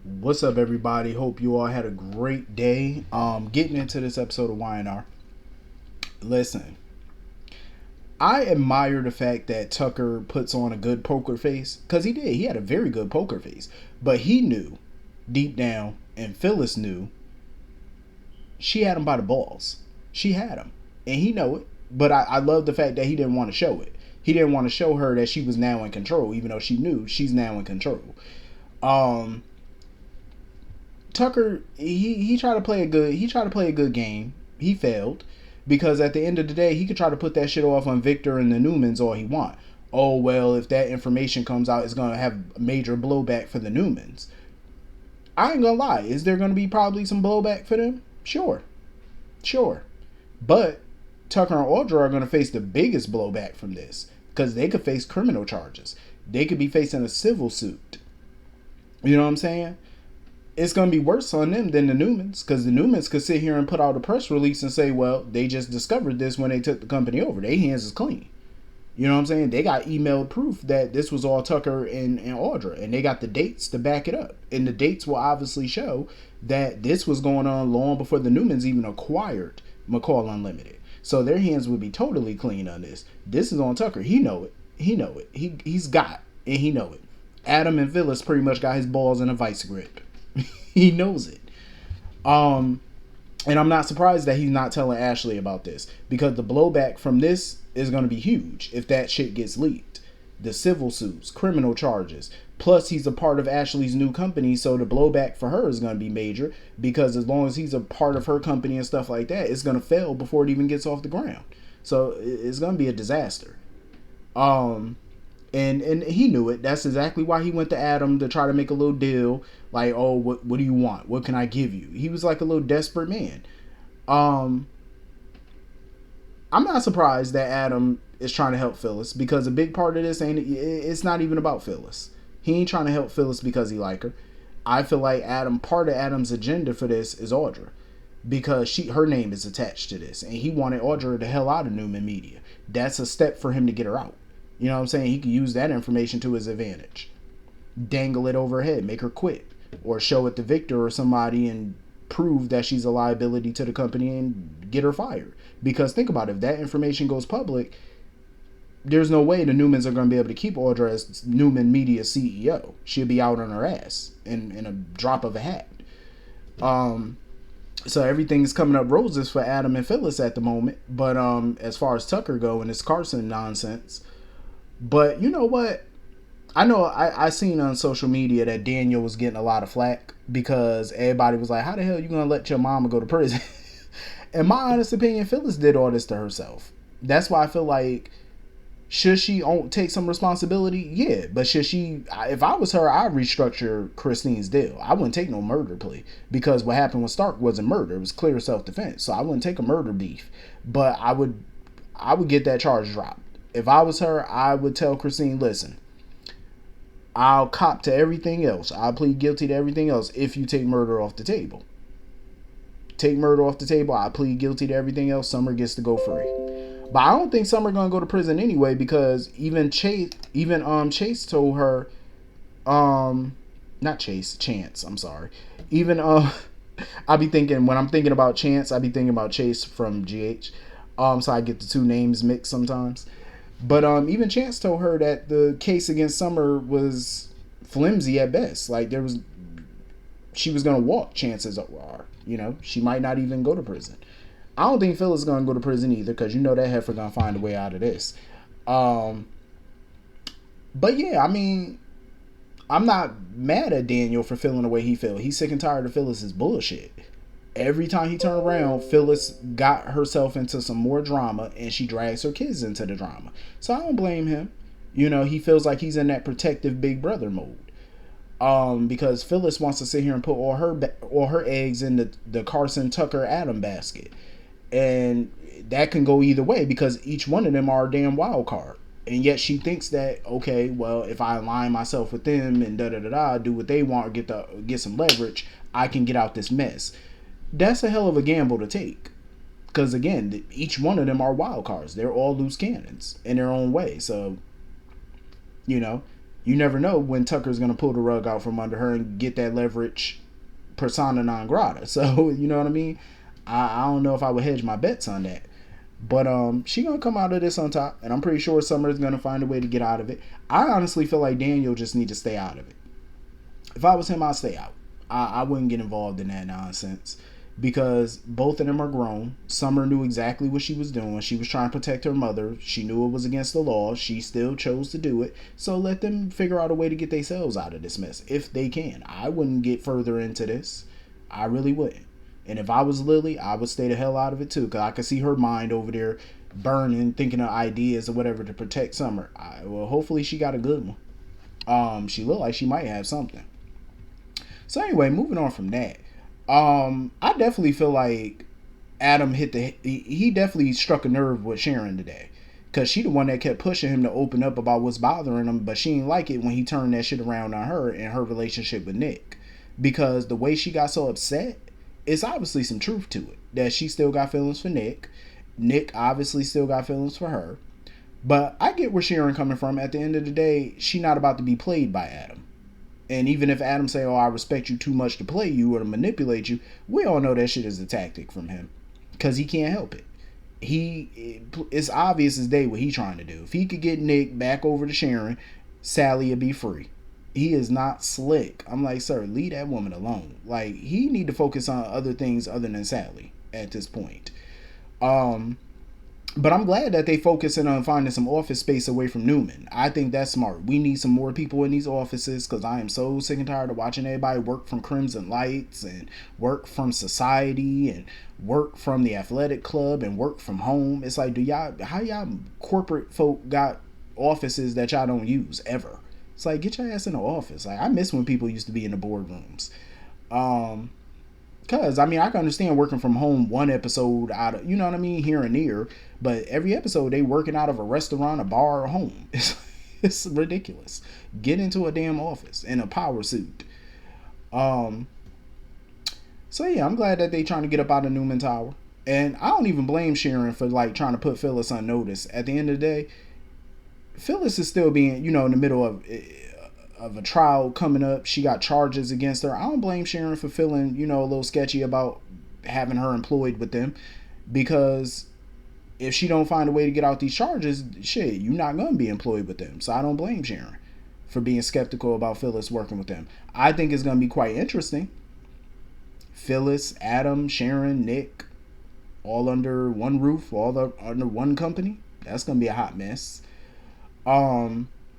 What's up, everybody? Hope you all had a great day. Getting into this episode of YNR. Listen, I admire the fact that Tucker puts on a good poker face because he did. He had a very good poker face, but he knew deep down, and Phyllis knew she had him by the balls. She had him, and he know it. But I love the fact that he didn't want to show it. He didn't want to show her that she was now in control, even though she knew she's now in control. Um, Tucker he tried to play a good game. He failed because at the end of the day, he could try to put that shit off on Victor and the Newmans all he want. Oh well, if that information comes out, it's gonna have major blowback for the Newmans. I ain't gonna lie. Is there gonna be probably some blowback for them? Sure, sure. But Tucker and Audra are gonna face the biggest blowback from this because they could face criminal charges. They could be facing a civil suit. You know what I'm saying? It's going to be worse on them than the Newmans because the Newmans could sit here and put out a press release and say, well, they just discovered this when they took the company over. Their hands is clean. You know what I'm saying? They got emailed proof that this was all Tucker and Audra, and they got the dates to back it up. And the dates will obviously show that this was going on long before the Newmans even acquired McCall Unlimited. So their hands would be totally clean on this. This is on Tucker. He know it. He know it. He's got, and he know it. Adam and Phyllis pretty much got his balls in a vice grip. He knows it. And I'm not surprised that he's not telling Ashley about this because the blowback from this is going to be huge if that shit gets leaked. The civil suits, criminal charges, plus he's a part of Ashley's new company, so the blowback for her is going to be major because as long as he's a part of her company and stuff like that, it's going to fail before it even gets off the ground. So it's going to be a disaster. And he knew it. That's exactly why he went to Adam to try to make a little deal. Like, oh, what do you want? What can I give you? He was like a little desperate man. I'm not surprised that Adam is trying to help Phyllis because a big part of this it's not even about Phyllis. He ain't trying to help Phyllis because he like her. I feel like part of Adam's agenda for this is Audra because her name is attached to this, and he wanted Audra the hell out of Newman Media. That's a step for him to get her out. You know what I'm saying? He could use that information to his advantage. Dangle it over her head, make her quit. Or show it to Victor or somebody and prove that she's a liability to the company and get her fired. Because think about it, if that information goes public, there's no way the Newmans are going to be able to keep Audra as Newman Media CEO. She'll be out on her ass in a drop of a hat. So everything's coming up roses for Adam and Phyllis at the moment. But as far as Tucker go and this Carson nonsense, but you know what? I know I seen on social media that Daniel was getting a lot of flack because everybody was like, how the hell you going to let your mama go to prison? In my honest opinion, Phyllis did all this to herself. That's why I feel like, should she take some responsibility? Yeah. But should she, if I was her, I'd restructure Christine's deal. I wouldn't take no murder plea because what happened with Stark wasn't murder. It was clear self-defense. So I wouldn't take a murder beef. But I would get that charge dropped. If I was her, I would tell Christine, listen, I'll cop to everything else. I'll plead guilty to everything else if you take murder off the table. Take murder off the table, I plead guilty to everything else. Summer gets to go free. But I don't think Summer gonna go to prison anyway because Chase told her, not Chase, Chance, I'm sorry. Even I be thinking, when I'm thinking about Chance, I be thinking about Chase from GH. So I get the two names mixed sometimes. But even Chance told her that the case against Summer was flimsy at best. Like she was gonna walk. Chances are, she might not even go to prison. I don't think Phyllis is gonna go to prison either, because that heifer gonna find a way out of this. But yeah, I mean, I'm not mad at Daniel for feeling the way he felt. He's sick and tired of Phyllis's bullshit. Every time he turned around, Phyllis got herself into some more drama, and she drags her kids into the drama. So I don't blame him. He feels like he's in that protective big brother mode. Because Phyllis wants to sit here and put all her eggs in the Carson Tucker Adam basket, and that can go either way because each one of them are a damn wild card. And yet she thinks that, okay, well, if I align myself with them and do what they want or get some leverage, I can get out this mess. That's a hell of a gamble to take. Because again, each one of them are wild cards. They're all loose cannons in their own way. So, you You never know when Tucker's gonna pull the rug out from under her and get that leverage persona non grata. So you know what I mean. I don't know if I would hedge my bets on that. But she gonna come out of this on top, and I'm pretty sure Summer's gonna find a way to get out of it. I honestly feel like Daniel just need to stay out of it. If I was him, I'd stay out. I wouldn't get involved in that nonsense because both of them are grown. Summer knew exactly what she was doing. She was trying to protect her mother. She knew it was against the law. She still chose to do it. So let them figure out a way to get themselves out of this mess if they can. I wouldn't get further into this. I really wouldn't. And if I was Lily, I would stay the hell out of it too, because I could see her mind over there burning, thinking of ideas or whatever to protect Summer. Well, hopefully she got a good one. She looked like she might have something. So anyway, moving on from that, I definitely feel like Adam he definitely struck a nerve with Sharon today, because she the one that kept pushing him to open up about what's bothering him, but she didn't like it when he turned that shit around on her and her relationship with Nick, because the way she got so upset, it's obviously some truth to it, that she still got feelings for Nick. Nick obviously still got feelings for her. But I get where Sharon coming from. At the end of the day, she not about to be played by Adam. And even if Adam say, oh, I respect you too much to play you or to manipulate you, we all know that shit is a tactic from him. Because he can't help it. It's obvious as day what he trying to do. If he could get Nick back over to Sharon, Sally would be free. He is not slick. I'm like, sir, leave that woman alone. Like, he need to focus on other things other than Sally at this point. But I'm glad that they focusing on finding some office space away from Newman. I think that's smart. We need some more people in these offices, because I am so sick and tired of watching everybody work from Crimson Lights and work from society and work from the athletic club and work from home. It's like, how y'all corporate folk got offices that y'all don't use ever? It's like, get your ass in the office. Like, I miss when people used to be in the boardrooms. Because, I mean, I can understand working from home one episode out of, you know what I mean, here and there. But every episode, they working out of a restaurant, a bar, or home. It's ridiculous. Get into a damn office in a power suit. So, yeah, I'm glad that they trying to get up out of Newman Tower. And I don't even blame Sharon for, like, trying to put Phyllis on notice. At the end of the day, Phyllis is still being, in the middle of a trial coming up. She got charges against her. I don't blame Sharon for feeling, a little sketchy about having her employed with them, because if she don't find a way to get out these charges, shit, you're not going to be employed with them. So I don't blame Sharon for being skeptical about Phyllis working with them. I think it's going to be quite interesting. Phyllis, Adam, Sharon, Nick, all under one roof, under one company. That's going to be a hot mess.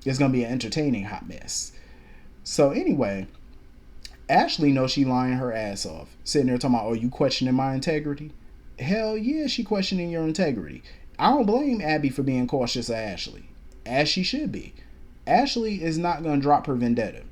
It's going to be an entertaining hot mess. So anyway, Ashley knows she lying her ass off. Sitting there talking about, oh, you questioning my integrity? Hell yeah, she questioning your integrity. I don't blame Abby for being cautious of Ashley, as she should be. Ashley is not going to drop her vendetta.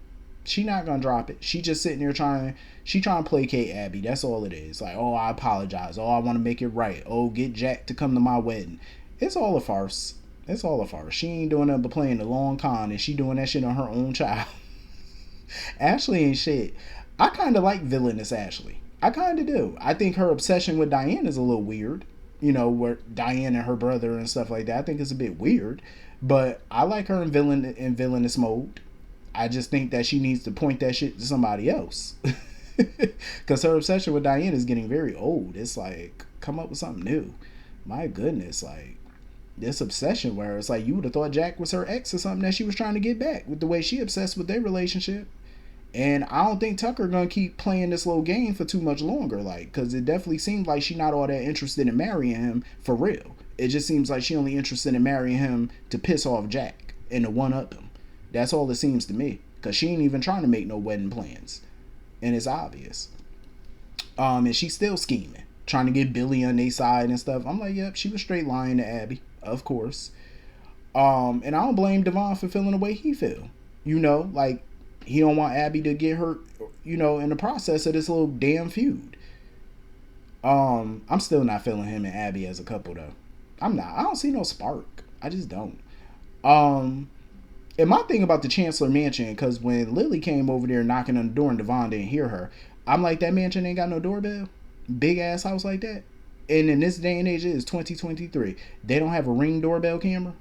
She not going to drop it. She just sitting there trying to placate Abby. That's all it is. Like, oh, I apologize. Oh, I want to make it right. Oh, get Jack to come to my wedding. It's all a farce. It's all a farce. She ain't doing nothing but playing the long con, and she doing that shit on her own child. Ashley ain't shit. I kind of like villainous Ashley. I kind of do. I think her obsession with Diane is a little weird. Where Diane and her brother and stuff like that. I think it's a bit weird. But I like her in villainous mode. I just think that she needs to point that shit to somebody else. Because her obsession with Diane is getting very old. It's like, come up with something new. My goodness, like, this obsession where it's like you would have thought Jack was her ex or something that she was trying to get back, with the way she obsessed with their relationship. And I don't think Tucker gonna keep playing this little game for too much longer, like, because it definitely seems like she's not all that interested in marrying him for real. It just seems like she only interested in marrying him to piss off Jack and to one up him. That's all it seems to me, because she ain't even trying to make no wedding plans, and it's obvious. And she's still scheming, trying to get Billy on their side and stuff. I'm like, yep, she was straight lying to Abby. Of course. And I don't blame Devon for feeling the way he feel. Like, he don't want Abby to get hurt, in the process of this little damn feud. I'm still not feeling him and Abby as a couple, though. I'm not. I don't see no spark. I just don't. And my thing about the Chancellor Mansion, because when Lily came over there knocking on the door and Devon didn't hear her, I'm like, that mansion ain't got no doorbell? Big ass house like that? And in this day and age, it is 2023. They don't have a Ring doorbell camera?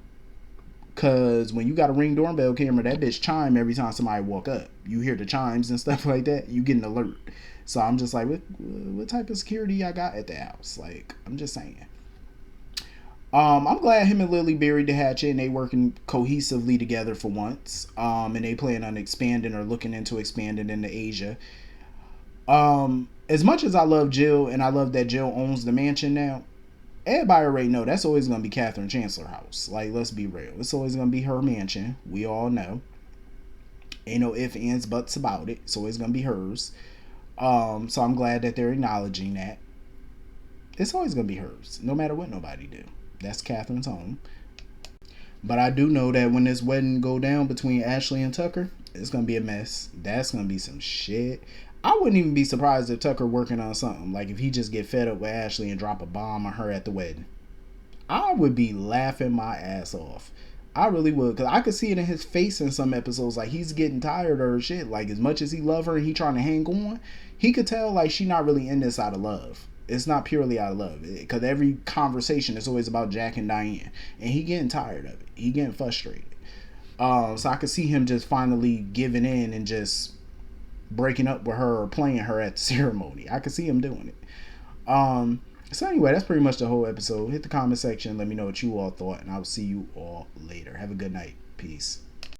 Cause when you got a Ring doorbell camera, that bitch chime every time somebody walk up. You hear the chimes and stuff like that. You get an alert. So I'm just like, what type of security I got at the house? Like, I'm just saying. I'm glad him and Lily buried the hatchet and they working cohesively together for once. And they plan on expanding or looking into expanding into Asia. As much as I love Jill and I love that Jill owns the mansion now, everybody already know that's always gonna be Catherine Chancellor house. Like, let's be real. It's always gonna be her mansion. We all know. Ain't no ifs, ands, buts about it. It's always gonna be hers. So I'm glad that they're acknowledging that. It's always gonna be hers, no matter what nobody do. That's Catherine's home. But I do know that when this wedding go down between Ashley and Tucker, it's gonna be a mess. That's gonna be some shit. I wouldn't even be surprised if Tucker working on something. Like if he just get fed up with Ashley and drop a bomb on her at the wedding. I would be laughing my ass off. I really would. Because I could see it in his face in some episodes. Like he's getting tired of her shit. Like as much as he love her and he trying to hang on, he could tell like she not really in this out of love. It's not purely out of love. Because every conversation is always about Jack and Diane. And he getting tired of it. He getting frustrated. So I could see him just finally giving in and just breaking up with her or playing her at the ceremony. I could see him doing it. So anyway, that's pretty much the whole episode. Hit the comment section. Let me know what you all thought. And I will see you all later. Have a good night. Peace.